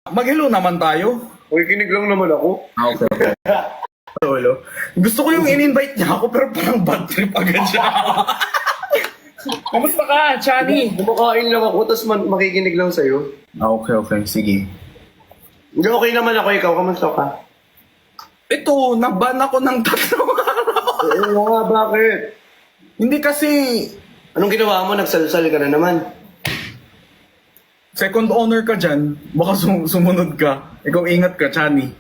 Mag-hello naman tayo. Uy, kinig lang naman ako. Okay. Lolo. Gusto ko yung in-invite niya ako pero parang bad trip agad siya. Kamusta ka, Chani? Kumakain lang ako, tapos makikinig lang sa'yo. Okay. Sige. Hindi, okay naman ako. Ikaw, kamusta ka? Ito, naban ako ng 3 araw. Oo nga, bakit? Hindi kasi Anong ginawa mo? Nagsalsal ka na naman. second honor ka dyan. Baka sumunod ka. Ikaw ingat ka, Chani.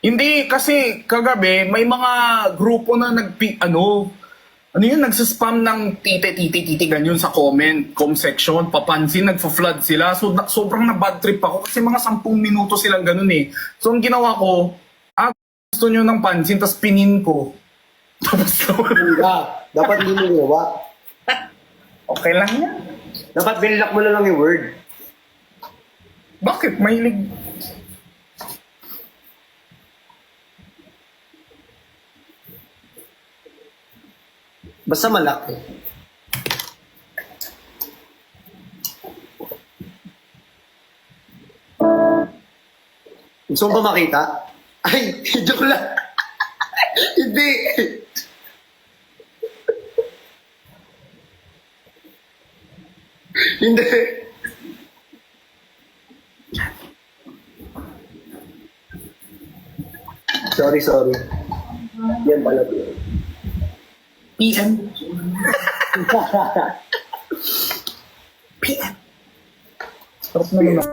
Hindi, kasi kagabi, may mga grupo na nagsaspam ng titi ganyan sa com section, papansin, nagfa-flood sila. So, sobrang na-bad trip ako kasi mga 10 minuto silang ganun eh. So, ang ginawa ko, gusto nyo ng pansin, tapos pinin ko. Tapos, Dapat hindi mo ginawa. okay lang yan. Dapat binlock mo na lang yung word. Bakit? Mahilig. Basta malaki. Gusto mo ba makita? Ay, joke lang. Hindi. Hindi. Sorry. Yan pala. PM. PM. Sarap na naman.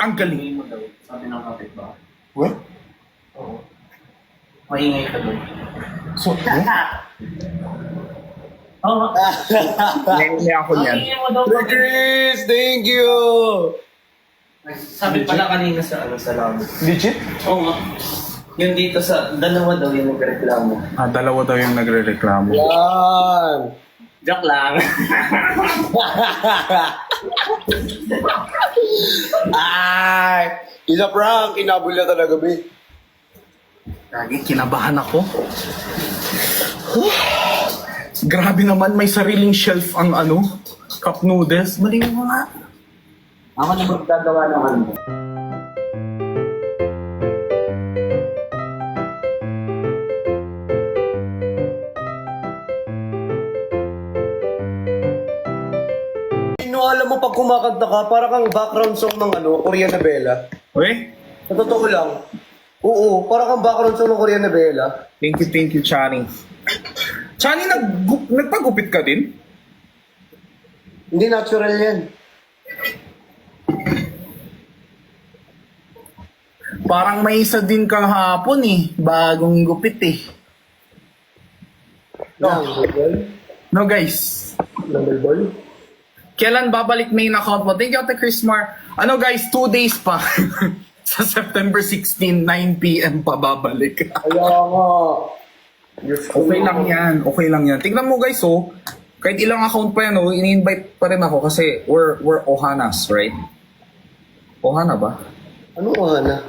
Ang galing. mo daw, sabi ng kapitbahay. What? Oo. Maingay ka doon. So, Oo. May ako niyan. Maingay mo daw. Chris, thank you! Sabi pala kanina sa labo. Legit? Oo nga. Yung dito sa, dalawa daw yung nagreklamo. Dalawa daw yung nagre-reklamo. Yan! Joke lang. Ay! Isa prank, inabula talaga, be. Lagi kinabahan ako. Grabe naman, may sariling shelf ang cup noodles. Mali mo nga. Ako na magdagawa ng ano. Alam mo, pag kumakanta ka, para kang background song ng Korean novela. Uy, Sa totoo lang. Oo, para kang background song ng Korean novela. thank you, Chani. Chani, nagpagupit ka din? Hindi natural yan. Parang may isa din kahapon bagong gupit Number ball? No guys, Number ball? kailan babalik main account mo? Thank you, Ate Chrismar. Guys, 2 days pa. Sa September 16, 9 p.m. pa babalik. Kaya nga. Okay lang yan. Tignan mo guys, kahit ilang account pa yan, ini-invite pa rin ako kasi we're Ohanas, right? Ohana ba? Ano Ohana?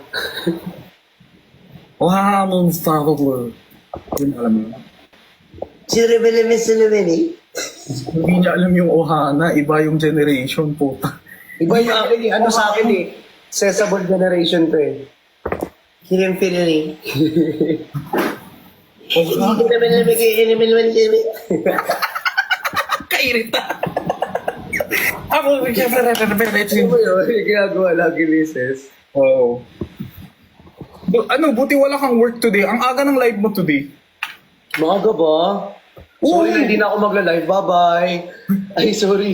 Ohana Star-Wars. Yun, alam mo. Si Rebele. Hindi niya alam yung Ohana, iba yung generation, puta. Iba yung akin sa akin Accessible generation to Hirim Finley. Hindi ko naman kay Nakairita. Ako, Ano ba yun? Yung ginagawa lagi ni Ses. Oo. Ano, buti wala kang work today. Ang aga ng live mo today. Maaga ba? Sorry na, hindi na ako magla-live. Bye-bye. Ay, sorry.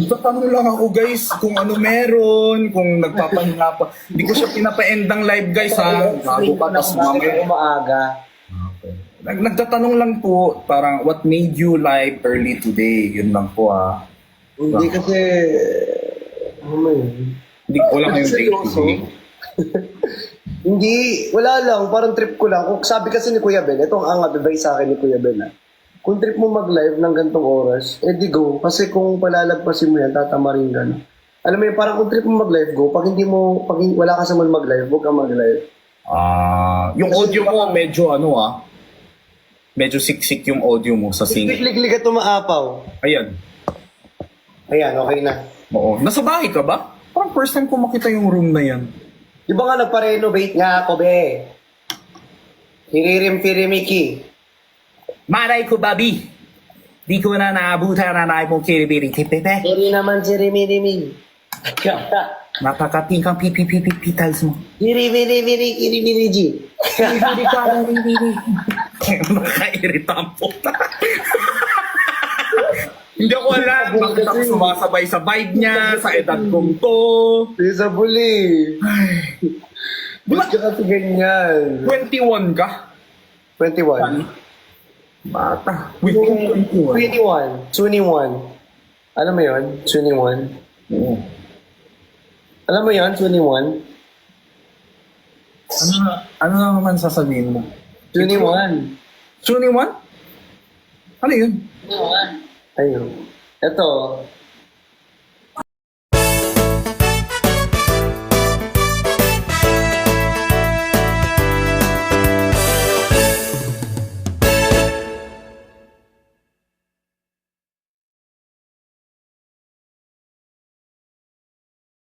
Tatanong lang ako guys kung ano meron, kung nagpapahinga pa. Hindi ko siya pinapa-endang live guys ha. Bago pa, tas mamaya. Maaga. Nagtatanong lang po, parang what made you live early today? Yun lang po ha. Hindi kasi... Ano mo yun? Hindi ko lang kayong take Seryoso? today. Hindi, wala lang. Parang trip ko lang. Kung sabi kasi ni Kuya Ben, ito ang advice sa akin ni Kuya Ben ha. Kung trip mo mag-live ng gantong oras, di go. Kasi kung palalagpasin mo yan, tatamarin ka na. Alam mo yun, parang kung trip mo mag-live, go. Pag wala ka sa mag-live, huwag kang mag-live. Yung audio mo medyo ano medyo siksik yung audio mo sa singing. Liklik at tumaapaw. Ayan. Ayan, okay na. Oo. Nasa bahay ka ba? Parang first time ko makita yung room na yan. Di ba nga nagpa-renovate nga ako, be? Hiririm-firimiki. Maray ko, babi. Di ko na naabutan na naay mong kiribiri tipepe. Sorry naman si Rimi-Rimi. Napakatingkang pipipipitals mo. Hiri-viri-viri-kiri-viri-ji. Kiribiri ka na ribiri. Nakairita ang puta. Hindi ako alam. Bakit ako sumasabay sa vibe niya, sa edad kong to. Isa buli. Ba't ka kasi ganyan? 21 ka? 21. Bata. Wait, 21. 21. 21. Alam mo yun? 21. Oo. Alam mo yun? 21. Ano na naman sasabihin mo? 21. 21? Ano yun? Ayun. Ito.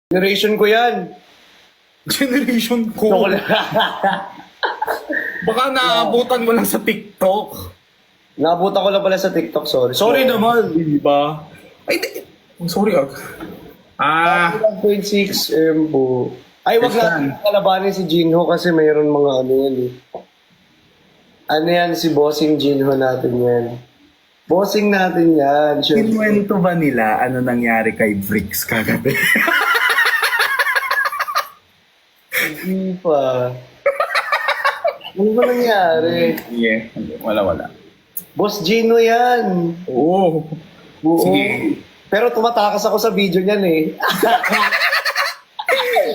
Generation ko yan. Generation ko. Baka naabutan mo lang sa TikTok. Nabutan ko lang pala sa TikTok, sorry. Sorry naman. Diba? Ay, sorry ah. 1.6 po. Ay, wag Yes, natin kalabanin si Jinho kasi mayroon mga ano yan eh. Ano yan, si bossing Jinho natin yan. Bossing natin yan. Sure. Kinuwento ba nila ano nangyari kay Bricks kagabi? Hindi pa. Ano ba nangyari? Yeah, wala. Boss Gino yan. Oo. Oo. Sige. Pero tumatakas ako sa video niyan eh.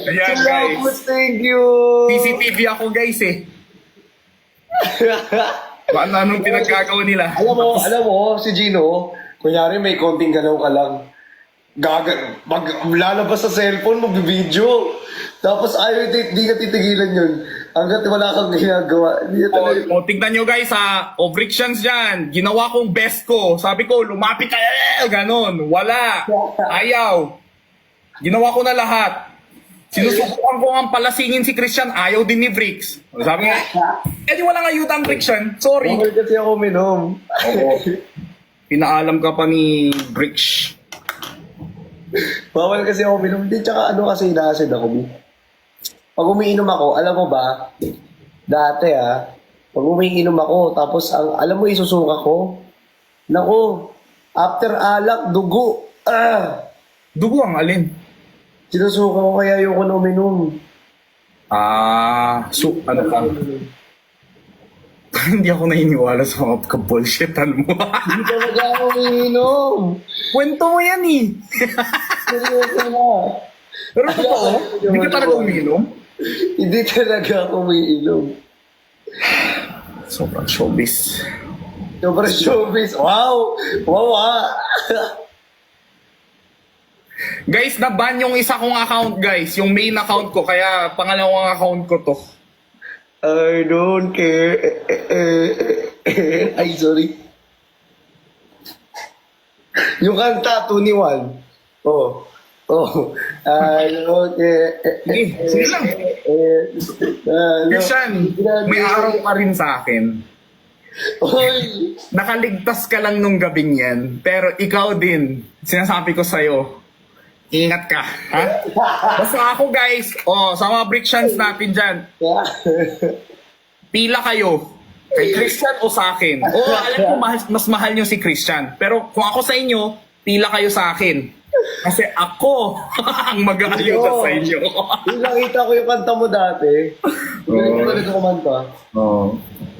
Ayan guys. Thank you. CCTV ako guys eh. Anong pinagkagawa nila? alam mo, si Gino, kunyari may konting galaw ka lang. Lalabas sa cellphone, mag-video. Tapos ayaw, di ka titigilan yun. Hanggat wala kang ginagawa. Hindi talaga. Tignan nyo guys ha. Frictions dyan. Ginawa kong best ko. Sabi ko, lumapit ka. Ganon. Wala. Ayaw. Ginawa ko na lahat. Sinusubukan ko ang palasingin si Christian. Ayaw din ni Bricks. Sabi nga, di walang ayuda ang Christian. Sorry. Bawal kasi ako minom. Oo. Pinaalam ka pa ni Bricks. Bawal kasi ako minom. Hindi, tsaka ano kasi inaacid ako. Pag umiinom ako, alam mo ba, dati pag umiinom ako, tapos alam mo isusuka ko? Naku, after alak, dugo. Dugo ang alin? Sinusuka ko kaya ayoko na uminom. Ano ka? Hindi ako naniniwala sa mga bullshitan mo. Hindi talaga ako umiinom. Kwento mo yan eh. Seryoso na. Pero totoo, hindi ka talaga umiinom? Hindi talaga ako umiinom. Sobrang showbiz. Sobrang showbiz. Wow! Wow Guys, na-ban yung isa kong account guys. Yung main account ko, kaya pangalawang account ko to. I don't care. Ay, sorry. Yung kanta, 21. Oh. I don't care. Sige lang. Christian, may araw ka rin sa akin Oy! Nakaligtas ka lang nung gabing yan. Pero ikaw din, sinasabi ko sa'yo, ingat ka. Ha? Basta ako guys, sa mga Brixians natin dyan, pila kayo. Kay Christian o sa akin. Alam ko mas mahal nyo si Christian. Pero kung ako sa inyo, pila kayo sa akin. Kasi ako ang mag-aayuda sa inyo. Yung nakita ko yung kanta mo dati. Galing ko talaga kumanta.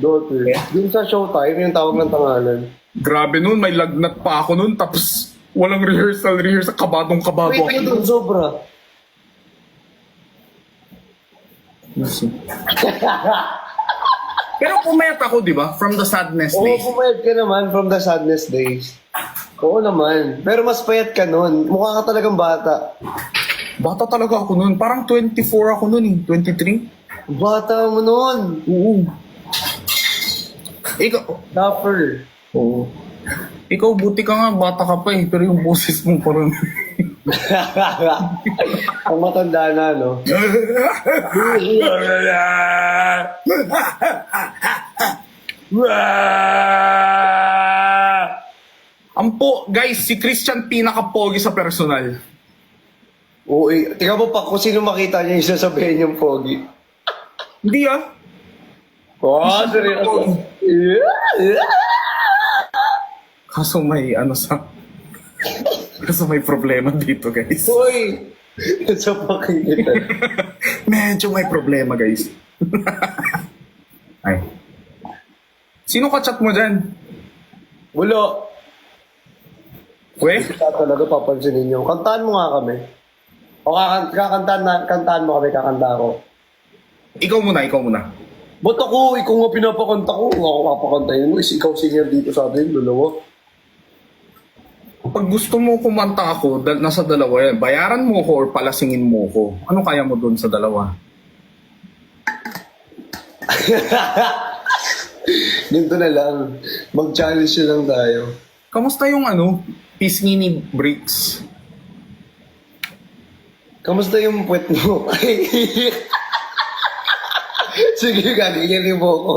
Dati. Yung sa Showtime, yung tawag ng tangalan. Grabe nun, may lagnat pa ako nun. Tapos walang rehearsal, kabadong-kabado. Wait, ko dun, sobra. Pero pumayat ako, di ba? From the sadness Oo, days. pumayat ka naman from the sadness days. Oo naman. Pero mas payat ka nun. Mukha ka talagang bata. Bata talaga ako nun. Parang 24 ako nun eh. 23? Bata mo nun. Oo. Ikaw, Dapper. oo. Ikaw, buti ka nga, bata ka pa eh. Pero yung boses mo parang... Ang matanda na, no? Guys, si Christian pinaka-pogi sa personal. Oo, tingnan mo pa kung sino makita niya yung sasabihin yung pogi. Hindi ah. Oh, seryoso. Yeah. Kaso may Kaso may problema dito, guys. Hoy! Sa pakinggan. Medyo may problema, guys. Ay. Sino ka-chat mo dyan? Wala. We? Kita talaga papansinin nyo. Kantaan mo nga kami. O kantaan mo kami, kakanta ko. Ikaw muna. Ba't ako? Ikaw nga pinapakanta ko. Ako papakantayin mo. Ikaw singer dito sa atin, dalawa. Pag gusto mo kumanta ako, nasa dalawa yan. Bayaran mo ko or palasingin mo ko. Ano kaya mo dun sa dalawa? Ganito na lang. Mag-challenge na lang tayo. Kamusta yung pisngi ni Bricks? Kamusta yung puwet mo? Sige, gagigilin mo ko.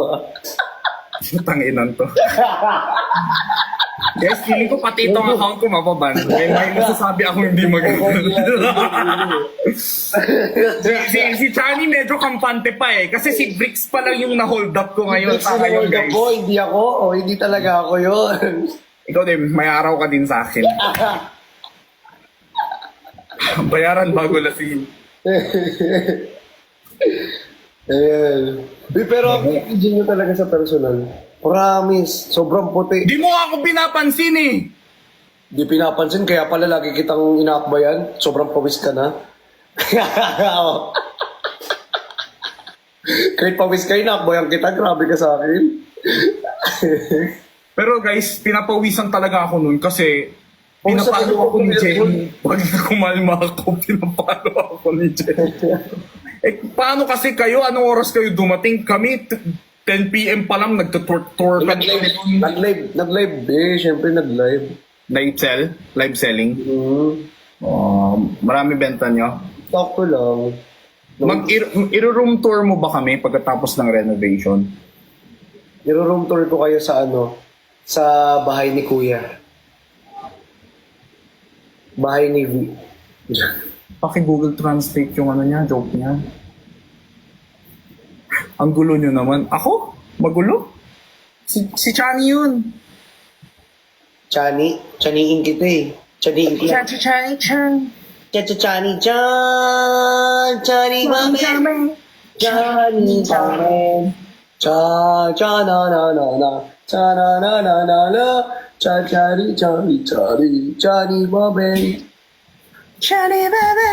Tanginan to. Guys, feeling ko pati itong account ko mapaban. May nasasabi ako hindi maganda. si Chani medyo kampante pa eh. Kasi si Bricks pa lang yung na-hold up ko ngayon sa ngayon, guys. Ako, hindi ako. O, hindi talaga ako yun. Ikaw din, may araw ka din sa akin. Bayaran bago lasing. Ayan. Pero ako, hindi nyo talaga sa personal. Promise, sobrang puti. Di mo ako pinapansin eh. Di pinapansin, kaya pala lagi kitang inaakbayan. Sobrang pawis ka na. Kahit pawis ka, inaakbayan kita. Grabe ka sa akin. Pero guys, pinapawisan talaga ako nun kasi Oh, pinapalo sabi mo, ako ni meron. Jenny. Pag kumalma ako, pinapalo ako ni Jenny. Paano kasi kayo? Anong oras kayo dumating? Kami, 10 p.m. pa lang, nagtutur kami. Nag-live. Siyempre nag-live. Live selling. Marami benta nyo. Talk ko lang. I-room tour mo ba kami pagkatapos ng renovation? I-room tour ko kayo sa sa bahay ni Kuya. Bahay ni V. Paki-Google Translate yung niya, joke niya. Ang gulo nyo naman. Ako? Magulo? Si Chani yun. Chaniin kita eh. Chaniin kita. Chani. Chani, mami. Chani, cha na na na na. Cha na na na na na. Cha chari, chani, mami. Chani, baby.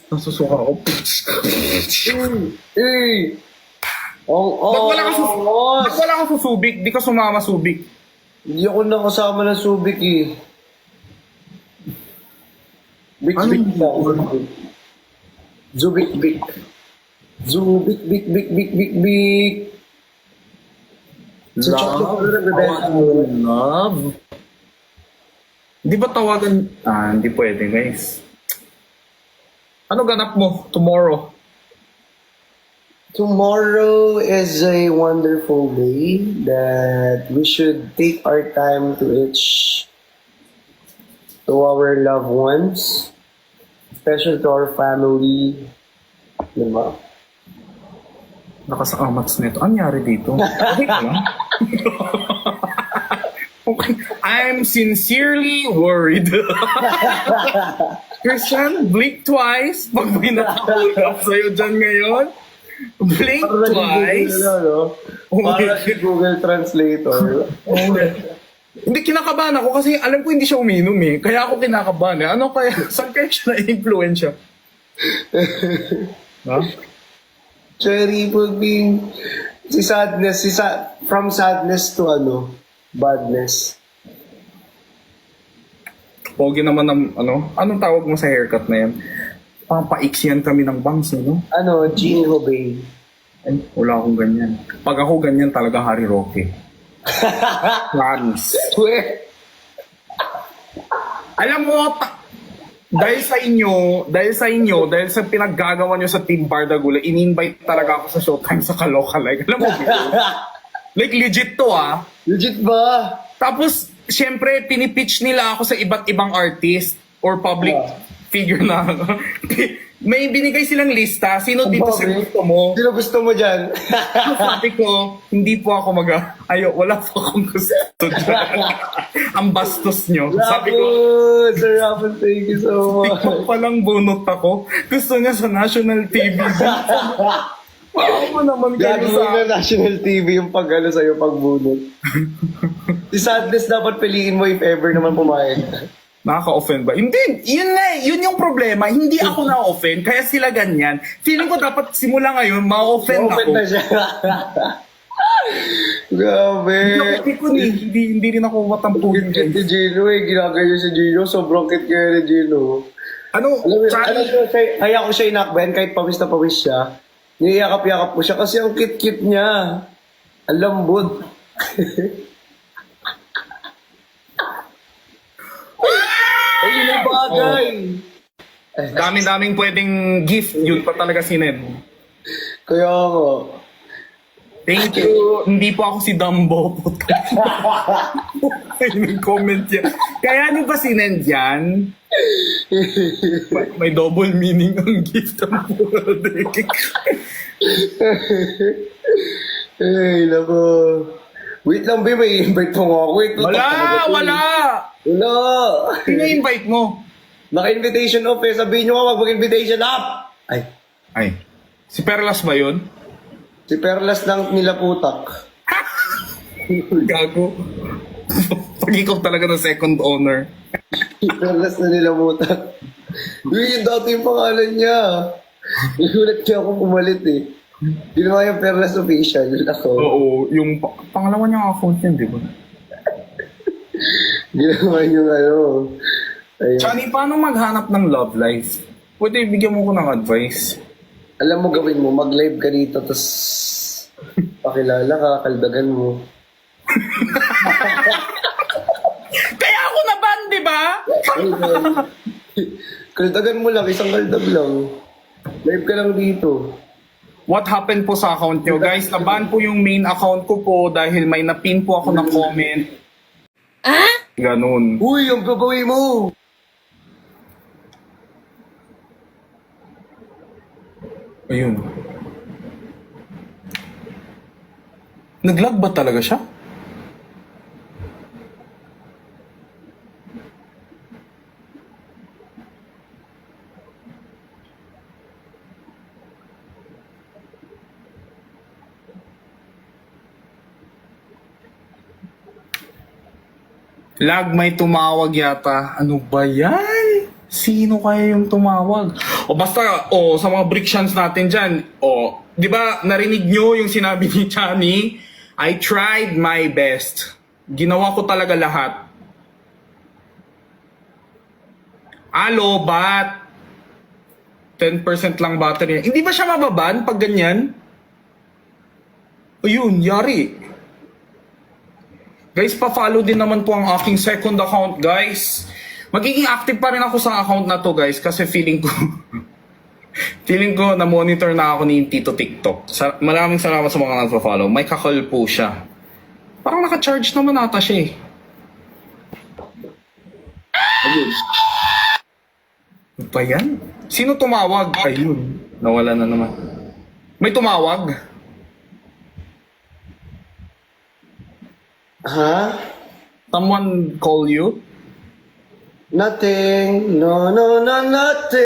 Nasusuka ako. Ba't wala ka sa Subic? Di ka sumama Subic. Hindi ako nakasama ng Subic eh. Bik na. Zubik. Bik. Sa chocolate ko nagbebenta. Love. Di ba tawagan? Hindi pwede guys. Ano ganap mo tomorrow? Tomorrow is a wonderful day that we should take our time to our loved ones, especially to our family. Diba? Nakasa-amats nito. Ano nangyari dito? Okay ka lang? Okay. I'm sincerely worried. Christian, blink twice pag may nakahulap sa'yo dyan ngayon. Blink twice. Para si Google Translator. Hindi, kinakabahan ako kasi alam ko hindi siya uminom eh. Kaya ako kinakabahan eh. Ano kaya? Saan kaya siya na-influensya? Ha? Cherry pudding. From sadness to badness. Pogi naman ng anong tawag mo sa haircut na yan? Papaiksiyan kami ng bangs, no? Gene Hobey. Ay, wala akong ganyan. Pag ako ganyan talaga, Harry Roque. Promise. Alam mo, dahil sa pinaggagawa nyo sa Team Bardagula, in-invite talaga ako sa Showtime sa Caloocan. Like, alam mo, like legit to ah. Legit ba? Tapos, syempre, pinipitch nila ako sa iba't ibang artist or public figure na. May binigay silang lista. Sino dito sa gusto mo? Sino gusto mo dyan? Sabi ko, hindi po ako wala po akong gusto dyan. Ang bastos nyo. Sabi ko, Sir Rapon, thank you so much. TikTok palang bunot ako. Gusto niya sa national TV. Wow mo naman kayo Gagawin sa... na national TV yung sa'yo pagbunot. Si Sadness dapat piliin mo if ever naman pumayag. Nakaka-offend ba? Hindi, yun yung problema. Hindi ako na-offend, kaya sila ganyan. Feeling ko dapat simula ngayon, ma-offend ako. Open na siya. Grabe. Hindi rin ako matampugin. Kit ni Gino ginagaya si Gino. Sobrang kit kaya ni Gino. Kaya ko siya inakbayan kahit pawis na pawis siya. Niyakap-yakap ko siya kasi ang kit-kit niya. Ang lambot. Ay, yun ang bagay. Dami-daming pwedeng gift. Yun pa talaga si Ned. Kaya ako. Thank you. Hindi po ako si Dumbo. Ay, nag-comment yan. Kaya niyo ba si Ned yan? May double meaning ang gift ang puwede. Ay, nako. Wait lang, babe. May invite mo nga ako. Wala! Wala. Sino invite mo? Naka-invitation off eh. Sabihin nyo nga mag-invitation up. Ay, si Perlas ba yun? Si Perlas ng nilaputak. Gago. Pag ikaw talaga ng second owner. Si Perlas na nilaputak. Yun dati yung pangalan niya. Nagulat niya ako pumalit eh. Ginawa yung Perlas official. Ako. Oo, yung pangalawa niyang account yan, di ba? Ginawa yung Ayun. Chani, paano maghanap ng love life? Pwede bigyan mo ko ng advice. Alam mo gawin mo, mag-live ka dito, tapos pakilala ka, kaldagan mo. Kaya ako na-ban, di ba? Kaldagan mo lang, isang kaldag lang. Live ka lang dito. What happened po sa account nyo? Guys, na-ban po yung main account ko po dahil may napin po ako ng comment. Ganun. Uy, yung gagawin mo! Ayun. Nag-lag ba talaga siya? Lag, may tumawag yata. Ano ba yan? Sino kaya yung tumawag? O basta, sa mga Brixians natin dyan, di ba narinig nyo yung sinabi ni Chani? I tried my best. Ginawa ko talaga lahat. Alo, bat? 10% lang battery. Hindi ba siya mababan pag ganyan? Ayun, yari. Guys, pa-follow din naman po ang aking second account, guys. Magiging active pa rin ako sa account na to, guys, kasi feeling ko Feeling ko na-monitor na ako ni Tito TikTok. Maraming salamat sa mga nagpa-follow. May kakal po siya. Parang naka-charge naman ata siya eh. Ayun. Ano ba yan? Sino tumawag? Ayun. Nawala na naman. May tumawag? Ha? Someone call you? Nothing. No, no, no, nothing.